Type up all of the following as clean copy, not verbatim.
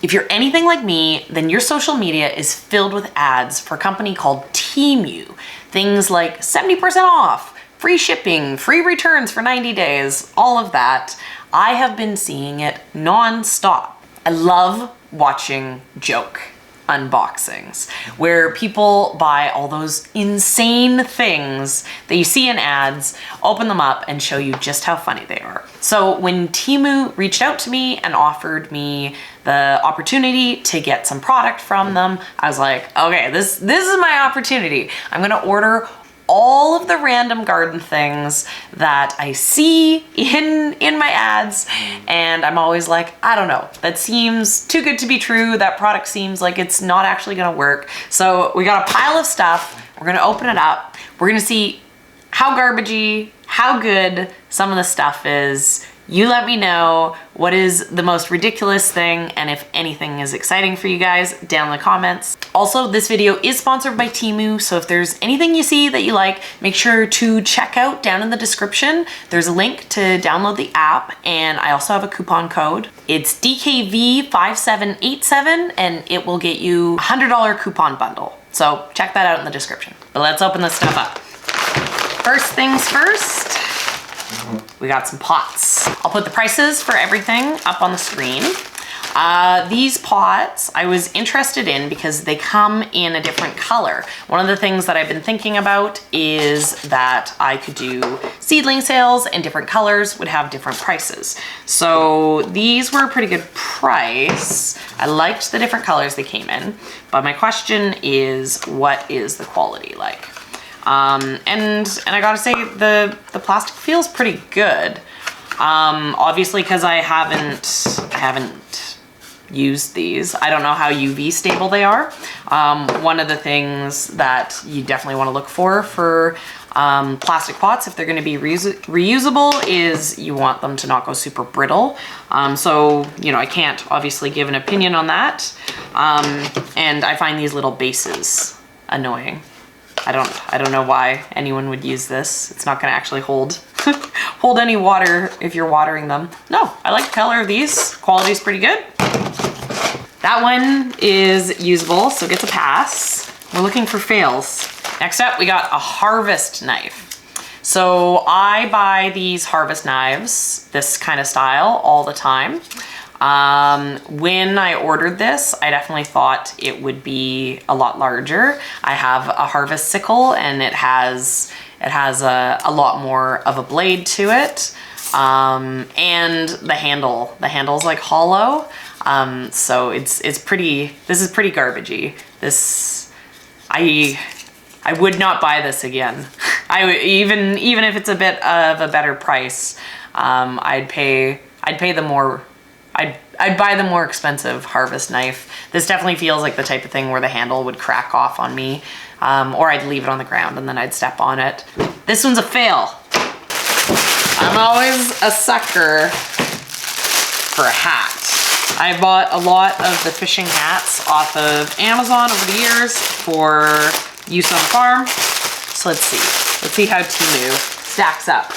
If you're anything like me, then your social media is filled with ads for a company called Temu. Things like 70% off, free shipping, free returns for 90 days, all of that. I have been seeing it non-stop. I love watching joke unboxings where people buy all those insane things that you see in ads, open them up and show you just how funny they are. So when Temu reached out to me and offered me the opportunity to get some product from them, I was like, okay, this is my opportunity. I'm gonna order all of the random garden things that I see in my ads, and I'm always like, I don't know, that seems too good to be true. That product seems like it's not actually gonna work. So we got a pile of stuff. We're gonna open it up. We're gonna see how garbagey, how good some of the stuff is. You let me know what is the most ridiculous thing and if anything is exciting for you guys down in the comments. Also, this video is sponsored by Temu, so if there's anything you see that you like, make sure to check out down in the description. There's a link to download the app, and I also have a coupon code. It's DKV5787 and it will get you a $100 coupon bundle. So check that out in the description. But let's open this stuff up. First things first, we got some pots. I'll put the prices for everything up on the screen. These pots I was interested in because they come in a different color. One of the things that I've been thinking about is that I could do seedling sales and different colors would have different prices. So these were a pretty good price. I liked the different colors they came in, but my question is, what is the quality like? And I gotta say the plastic feels pretty good. Obviously because I haven't used these. I don't know how UV stable they are. One of the things that you definitely want to look for plastic pots, if they're going to be reusable, is you want them to not go super brittle. So, you know, I can't obviously give an opinion on that. And I find these little bases annoying. I don't know why anyone would use this. It's not gonna actually hold any water if you're watering them. No, I like the color of these. Quality's pretty good. That one is usable, so it gets a pass. We're looking for fails. Next up, we got a harvest knife. So I buy these harvest knives, this kind of style, all the time. When I ordered this, I definitely thought it would be a lot larger. I have a harvest sickle and it has a lot more of a blade to it. And the handle's like hollow. So this is pretty garbagey. I would not buy this again. Even if it's a bit of a better price, I'd buy the more expensive harvest knife. This definitely feels like the type of thing where the handle would crack off on me, or I'd leave it on the ground and then I'd step on it. This one's a fail. I'm always a sucker for a hat. I bought a lot of the fishing hats off of Amazon over the years for use on the farm. So let's see how Temu stacks up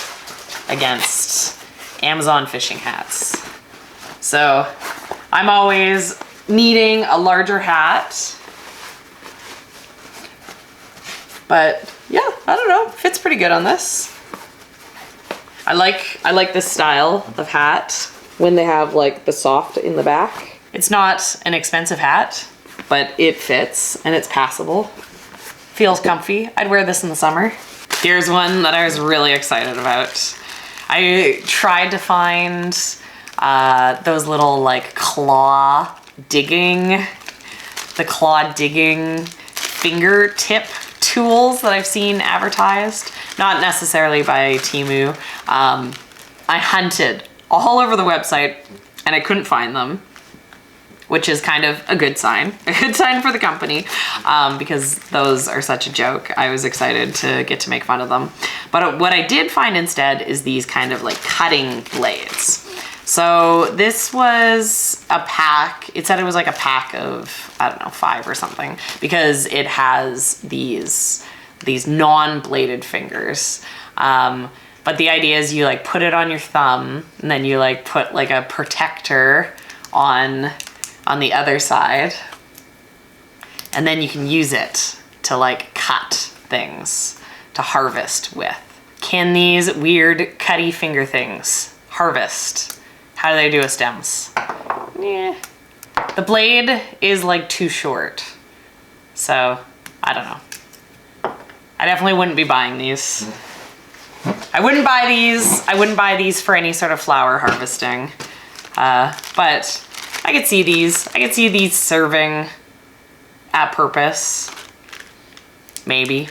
against Amazon fishing hats. So I'm always needing a larger hat, but yeah, I don't know, fits pretty good on this. I like this style of hat when they have like the soft in the back. It's not an expensive hat, but it fits and it's passable. Feels comfy. I'd wear this in the summer. Here's one that I was really excited about. I tried to find those little like claw digging fingertip tools that I've seen advertised, not necessarily by Temu. I hunted all over the website and I couldn't find them, which is kind of a good sign for the company, because those are such a joke. I was excited to get to make fun of them. But what I did find instead is these kind of like cutting blades. So this was a pack. It said it was like a pack of, I don't know, 5 or something, because it has these non-bladed fingers. But the idea is you like put it on your thumb and then you like put like a protector on on the other side. And then you can use it to like cut things, to harvest with. Can these weird cutty finger things harvest? How do they do with stems? Yeah. The blade is like too short. So, I don't know. I definitely wouldn't be buying these. I wouldn't buy these. I wouldn't buy these for any sort of flower harvesting. But I could see these. I could see these serving a purpose. Maybe.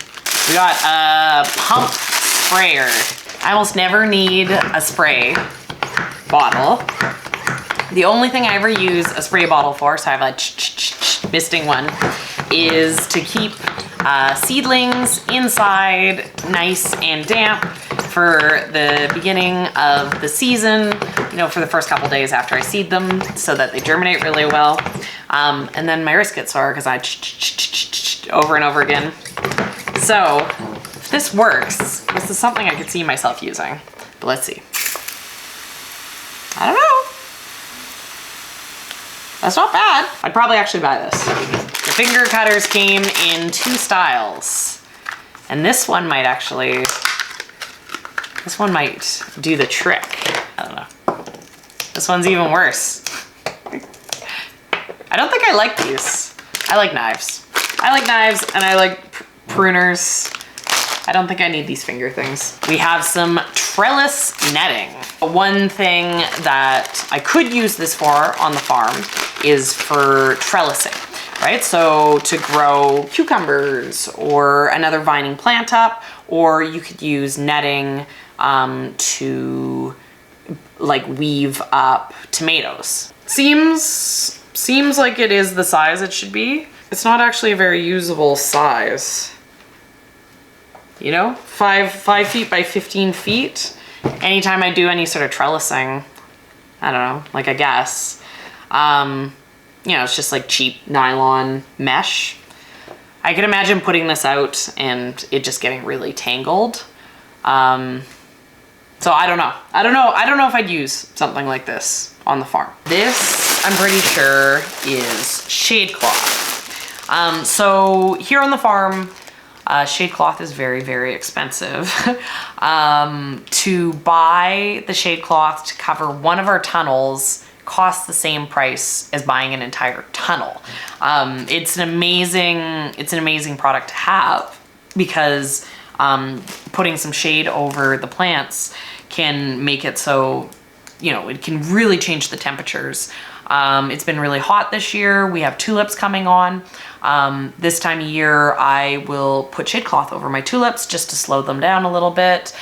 We got a pump sprayer. I almost never need a spray bottle. The only thing I ever use a spray bottle for, so I have a misting one, is to keep seedlings inside nice and damp for the beginning of the season, you know, for the first couple days after I seed them so that they germinate really well. And then my wrist gets sore because I over and over again. So if this works, this is something I could see myself using, but let's see. I don't know. That's not bad. I'd probably actually buy this. The finger cutters came in 2 styles. And this one might actually, this one might do the trick. I don't know. This one's even worse. I don't think I like these. I like knives. I like knives and I like pruners. I don't think I need these finger things. We have some trellis netting. One thing that I could use this for on the farm is for trellising, right? So to grow cucumbers or another vining plant up, or you could use netting to like weave up tomatoes. Seems like it is the size it should be. It's not actually a very usable size. You know, 5 feet by 15 feet. Anytime I do any sort of trellising, I don't know, like I guess, you know, it's just like cheap nylon mesh. I can imagine putting this out and it just getting really tangled. So I don't know. I don't know if I'd use something like this on the farm. This, I'm pretty sure, is shade cloth. So here on the farm, shade cloth is very, very expensive. To buy the shade cloth to cover one of our tunnels costs the same price as buying an entire tunnel. It's an amazing product to have because putting some shade over the plants can make it so, you know, it can really change the temperatures. It's been really hot this year. We have tulips coming on. This time of year, I will put shade cloth over my tulips just to slow them down a little bit,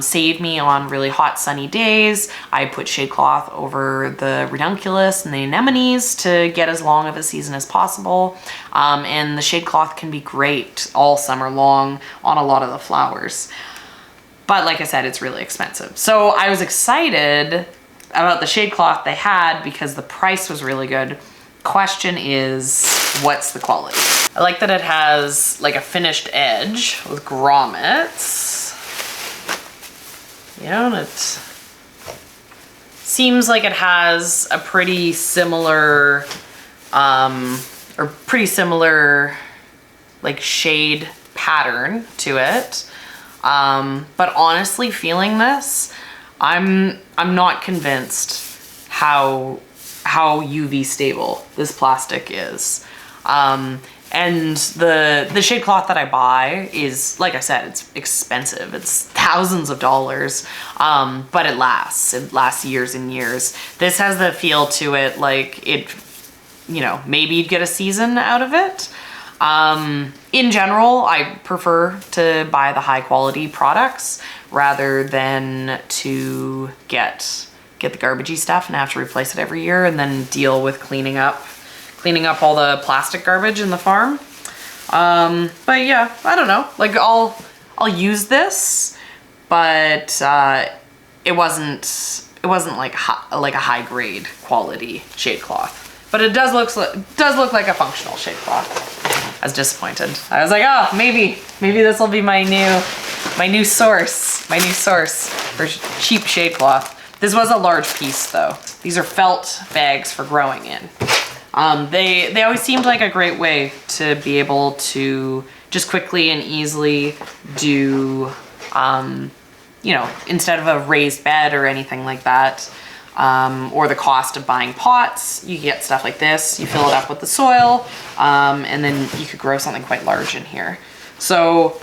save me on really hot sunny days. I put shade cloth over the ranunculus and the anemones to get as long of a season as possible. And the shade cloth can be great all summer long on a lot of the flowers. But like I said, it's really expensive. So I was excited about the shade cloth they had because the price was really good. Question is, what's the quality? I like that it has like a finished edge with grommets. You know, and it seems like it has a pretty similar, like shade pattern to it. But honestly, feeling this, I'm not convinced how UV stable this plastic is. And the shade cloth that I buy is, like I said, it's expensive. It's thousands of dollars, but it lasts years and years. This has the feel to it like it, you know, maybe you'd get a season out of it. In general, I prefer to buy the high quality products rather than to get the garbagey stuff and have to replace it every year and then deal with cleaning up all the plastic garbage in the farm. But yeah, I don't know. Like I'll use this, but it wasn't like a high grade quality shade cloth. But it does look like a functional shade cloth. I was disappointed. I was like, oh, maybe this will be my new source for cheap shade cloth. This was a large piece though. These are felt bags for growing in. They always seemed like a great way to be able to just quickly and easily do, you know, instead of a raised bed or anything like that, or the cost of buying pots, you get stuff like this. You fill it up with the soil, and then you could grow something quite large in here. So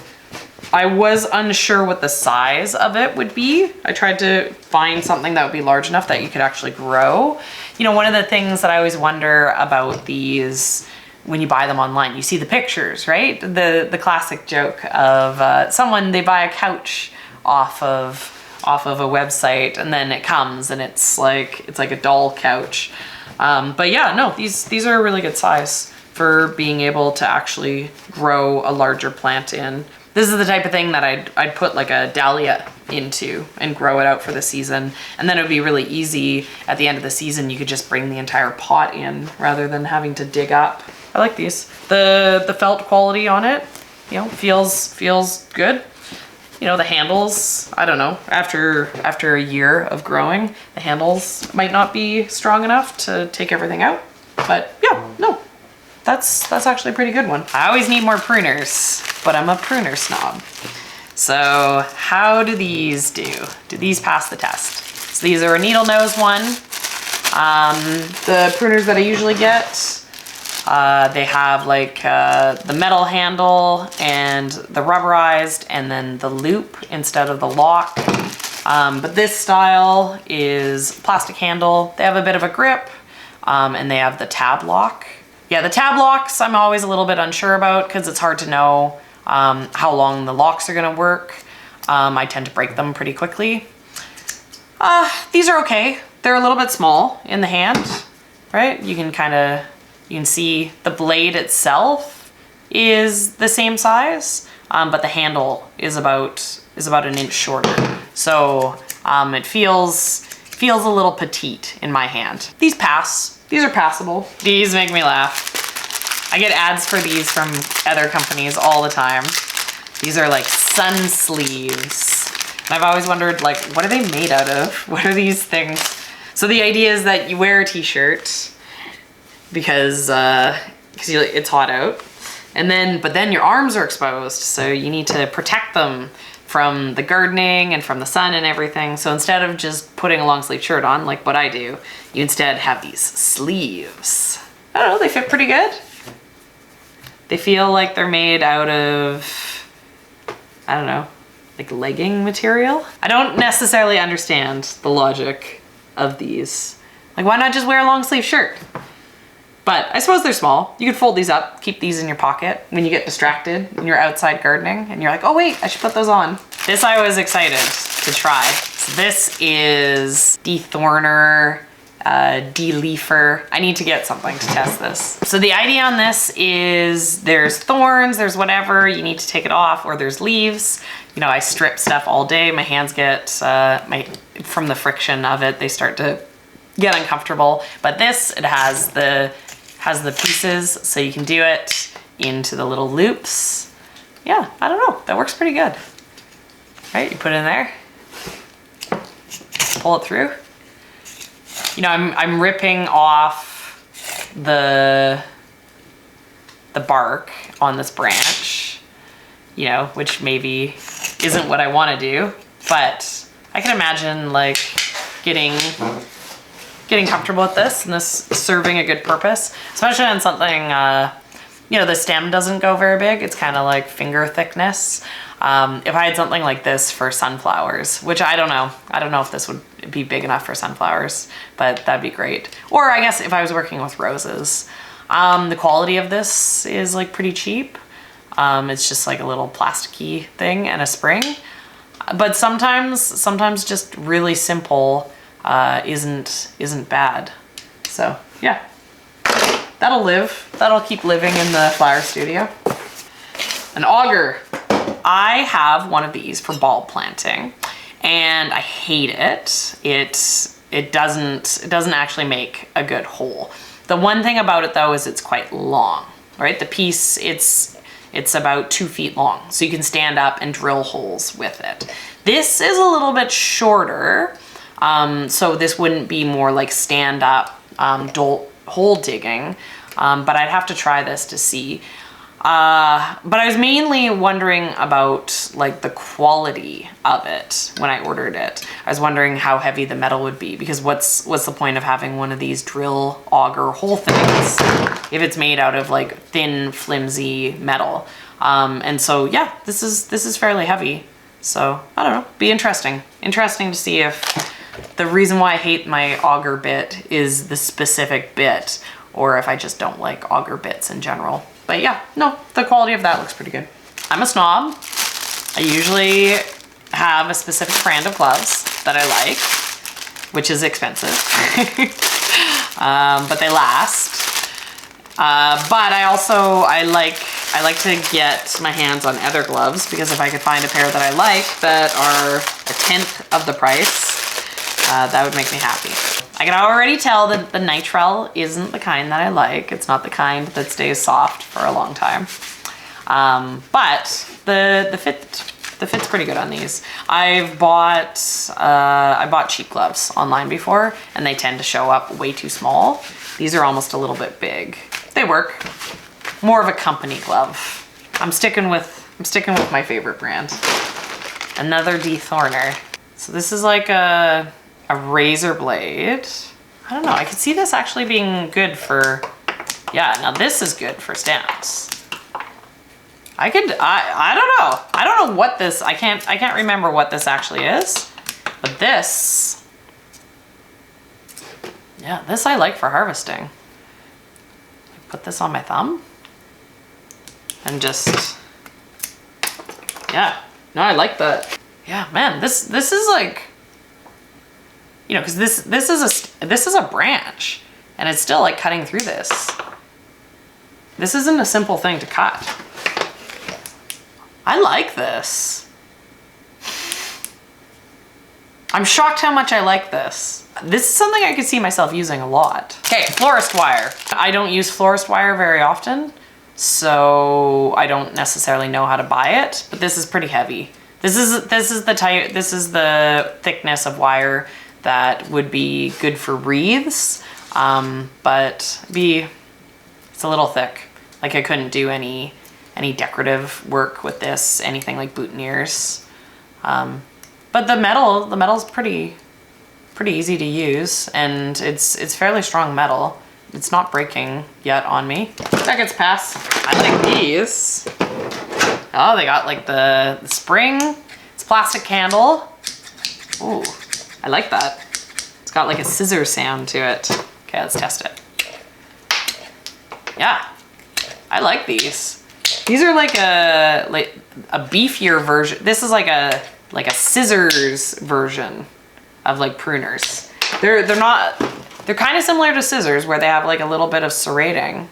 I was unsure what the size of it would be. I tried to find something that would be large enough that you could actually grow. You know, one of the things that I always wonder about these when you buy them online, you see the pictures, right? The classic joke of someone, they buy a couch off of a website, and then it comes and it's like a doll couch. But yeah, no, these are a really good size for being able to actually grow a larger plant in. This is the type of thing that I'd put like a dahlia into and grow it out for the season. And then it would be really easy at the end of the season. You could just bring the entire pot in rather than having to dig up. I like these. The felt quality on it, you know, feels good. You know, the handles, I don't know, after a year of growing, the handles might not be strong enough to take everything out. But yeah, no, that's actually a pretty good one. I always need more pruners, but I'm a pruner snob. So how do these do? Do these pass the test? So these are a needle nose one. The pruners that I usually get, they have like the metal handle and the rubberized and then the loop instead of the lock. But this style is plastic handle. They have a bit of a grip, and they have the tab lock. Yeah, the tab locks I'm always a little bit unsure about because it's hard to know how long the locks are gonna work. I tend to break them pretty quickly. These are okay. They're a little bit small in the hand, right? You can see the blade itself is the same size, but the handle is about an inch shorter. So it feels a little petite in my hand. These pass. These are passable. These make me laugh. I get ads for these from other companies all the time. These are like sun sleeves. And I've always wondered, like, what are they made out of? What are these things? So the idea is that you wear a t-shirt because it's hot out. But then your arms are exposed. So you need to protect them from the gardening and from the sun and everything. So instead of just putting a long sleeve shirt on, like what I do, you instead have these sleeves. I don't know, they fit pretty good. They feel like they're made out of, I don't know, like legging material. I don't necessarily understand the logic of these. Like, why not just wear a long sleeve shirt? But I suppose they're small. You could fold these up, keep these in your pocket when you get distracted when you're outside gardening and you're like, oh wait, I should put those on. This I was excited to try. So this is De-thorner, de-leafer. I need to get something to test this. So the idea on this is there's thorns, there's whatever, you need to take it off, or there's leaves. You know, I strip stuff all day. My hands get, from the friction of it, they start to get uncomfortable. But this, it has the pieces so you can do it into the little loops. Yeah, I don't know, that works pretty good. Right, you put it in there, pull it through. You know, I'm ripping off the bark on this branch, you know, which maybe isn't what I want to do, but I can imagine like getting comfortable with this and this serving a good purpose, especially on something, you know, the stem doesn't go very big. It's kind of like finger thickness. If I had something like this for sunflowers, which I don't know if this would be big enough for sunflowers, but that'd be great. Or I guess if I was working with roses, the quality of this is like pretty cheap. It's just like a little plasticky thing and a spring, but sometimes just really simple isn't bad. So yeah, that'll live. That'll keep living in the flower studio. An auger. I have one of these for bulb planting and I hate it. It doesn't actually make a good hole. The one thing about it though is it's quite long, right? The piece, it's about 2 feet long, so you can stand up and drill holes with it. This is a little bit shorter, so this wouldn't be more like stand up, hole digging, but I'd have to try this to see. But I was mainly wondering about like the quality of it when I ordered it. I was wondering how heavy the metal would be, because what's the point of having one of these drill auger hole things if it's made out of like thin, flimsy metal? And so yeah, this is fairly heavy. So I don't know, be interesting to see if the reason why I hate my auger bit is the specific bit, or if I just don't like auger bits in general. But yeah, no, the quality of that looks pretty good. I'm a snob. I usually have a specific brand of gloves that I like, which is expensive, but they last. But I like to get my hands on other gloves, because if I could find a pair that I like that are a tenth of the price, that would make me happy. I can already tell that the nitrile isn't the kind that I like. It's not the kind that stays soft for a long time. But the fit's pretty good on these. I bought cheap gloves online before, and they tend to show up way too small. These are almost a little bit big. They work. More of a company glove. I'm sticking with my favorite brand. Another De-thorner. So this is like a razor blade. I don't know, I could see this actually being good for, yeah, now this is good for stamps. I don't know. I don't know what this, I can't remember what this actually is, but this, yeah, this I like for harvesting. Put this on my thumb and just, yeah, no, I like that. Yeah, man, this is like, you know, because this is a branch, and it's still like cutting through this. This isn't a simple thing to cut. I like this. I'm shocked how much I like this. This is something I could see myself using a lot. Okay, florist wire. I don't use florist wire very often, so I don't necessarily know how to buy it, but this is pretty heavy. This is the thickness of wire that would be good for wreaths, but it's a little thick. Like I couldn't do any decorative work with this, anything like boutonnieres. But the metal's pretty easy to use, and it's fairly strong metal. It's not breaking yet on me. That gets past. I like these. Oh, they got like the spring. It's plastic candle. Ooh, I like that. It's got like a scissor sound to it. Okay, let's test it. Yeah, I like these. These are like a beefier version. This is like a scissors version of like pruners. They're kind of similar to scissors, where they have like a little bit of serrating.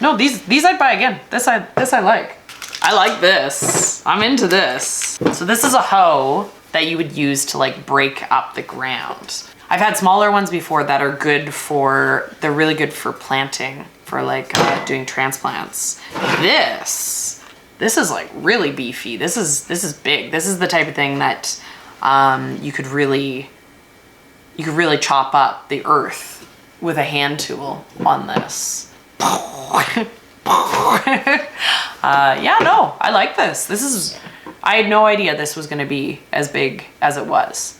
No, these I'd buy again. This I like. I like this. I'm into this. So this is a hoe that you would use to like break up the ground. I've had smaller ones before that are they're really good for planting, for like doing transplants. This is like really beefy. This is big. This is the type of thing that you could really chop up the earth with a hand tool on this. Yeah, no, I like this. I had no idea this was gonna be as big as it was.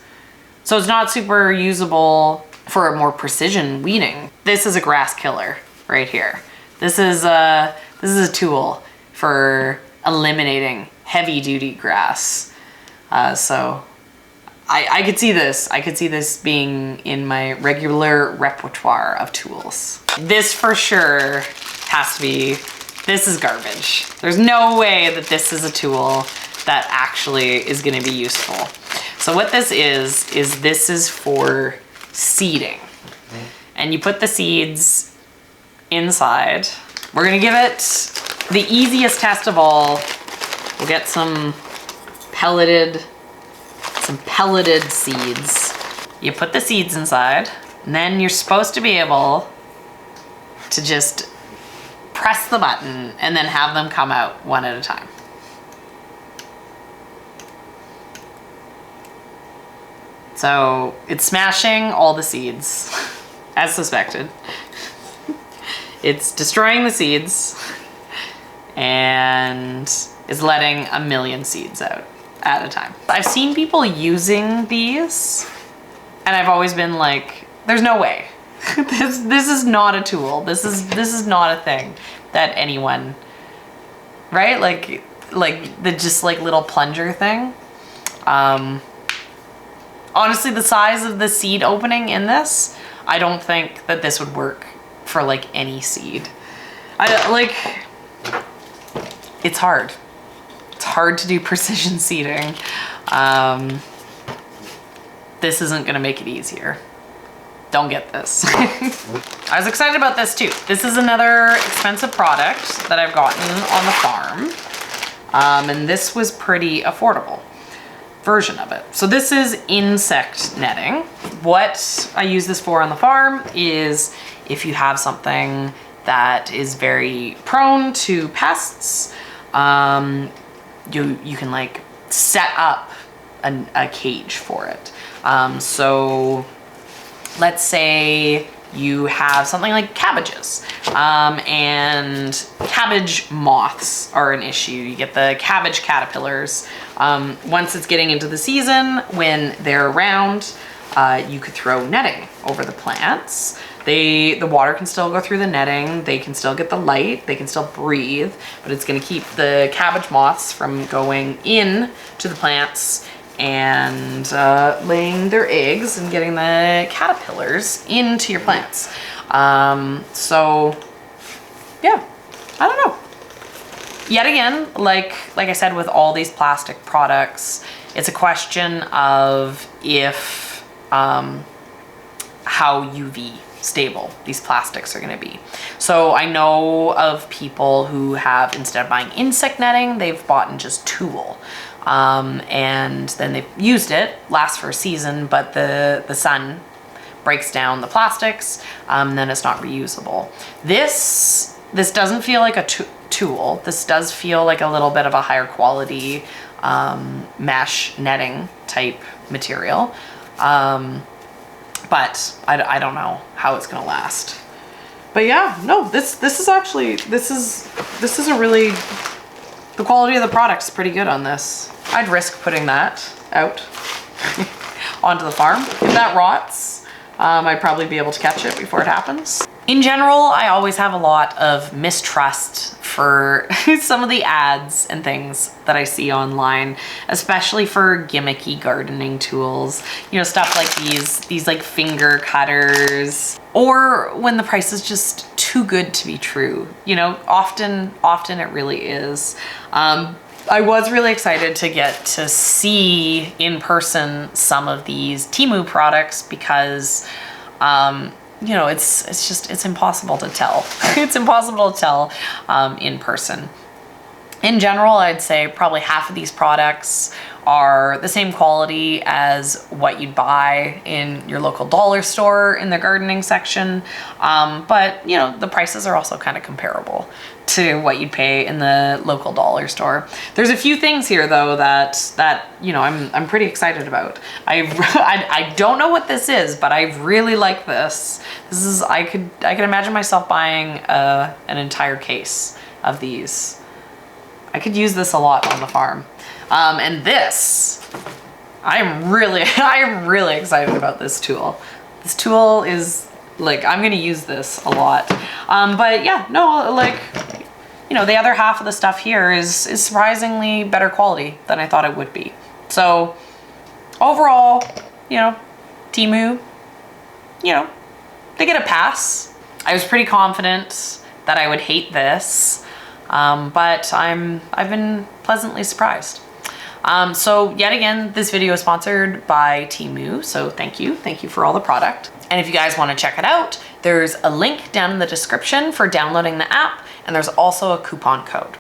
So it's not super usable for a more precision weeding. This is a grass killer right here. This is a tool for eliminating heavy duty grass. So I could see this. I could see this being in my regular repertoire of tools. This for sure has to be, this is garbage. There's no way that this is a tool that actually is gonna be useful. So what this is this is for seeding. And you put the seeds inside. We're gonna give it the easiest test of all. We'll get some pelleted seeds. You put the seeds inside, and then you're supposed to be able to just press the button and then have them come out one at a time. So it's smashing all the seeds, as suspected. It's destroying the seeds and is letting a million seeds out at a time. I've seen people using these and I've always been like, there's no way. This is not a tool. This is not a thing that anyone, right? Like the just like little plunger thing. Honestly, the size of the seed opening in this, I don't think that this would work for like any seed. It's hard. It's hard to do precision seeding. This isn't gonna make it easier. Don't get this. I was excited about this too. This is another expensive product that I've gotten on the farm. And this was pretty affordable version of it. So this is insect netting. What I use this for on the farm is if you have something that is very prone to pests, you can like set up a cage for it. So let's say you have something like cabbages, and cabbage moths are an issue. You get the cabbage caterpillars. Once it's getting into the season, when they're around, you could throw netting over the plants. The water can still go through the netting, they can still get the light, they can still breathe, but it's gonna keep the cabbage moths from going in to the plants and laying their eggs and getting the caterpillars into your plants. So yeah, I don't know. Yet again, like I said, with all these plastic products, it's a question of if, how UV stable these plastics are gonna be. So I know of people who have, instead of buying insect netting, they've bought in just tulle. And then they've used it, lasts for a season, but the sun breaks down the plastics, then it's not reusable. This doesn't feel like a tool. This does feel like a little bit of a higher quality mesh netting type material. But I don't know how it's gonna last. But yeah, no, this is actually, this is a really, the quality of the product's pretty good on this. I'd risk putting that out onto the farm. If that rots, I'd probably be able to catch it before it happens. In general, I always have a lot of mistrust for some of the ads and things that I see online, especially for gimmicky gardening tools. You know, stuff like these like finger cutters, or when the price is just too good to be true. You know, often it really is. I was really excited to get to see in person some of these Temu products because, you know, it's impossible to tell. It's impossible to tell in person. In general, I'd say probably half of these products are the same quality as what you'd buy in your local dollar store in the gardening section. But, you know, the prices are also kind of comparable to what you'd pay in the local dollar store. There's a few things here though that you know, I'm pretty excited about. I don't know what this is, but I really like this. This is, I could imagine myself buying an entire case of these. I could use this a lot on the farm. And this, I'm really excited about this tool. This tool is like, I'm gonna use this a lot. But yeah, no, like, you know, the other half of the stuff here is surprisingly better quality than I thought it would be. So overall, you know, Temu, you know, they get a pass. I was pretty confident that I would hate this, but I've been pleasantly surprised. So yet again, this video is sponsored by Temu, so thank you for all the product. And if you guys want to check it out, there's a link down in the description for downloading the app, and there's also a coupon code.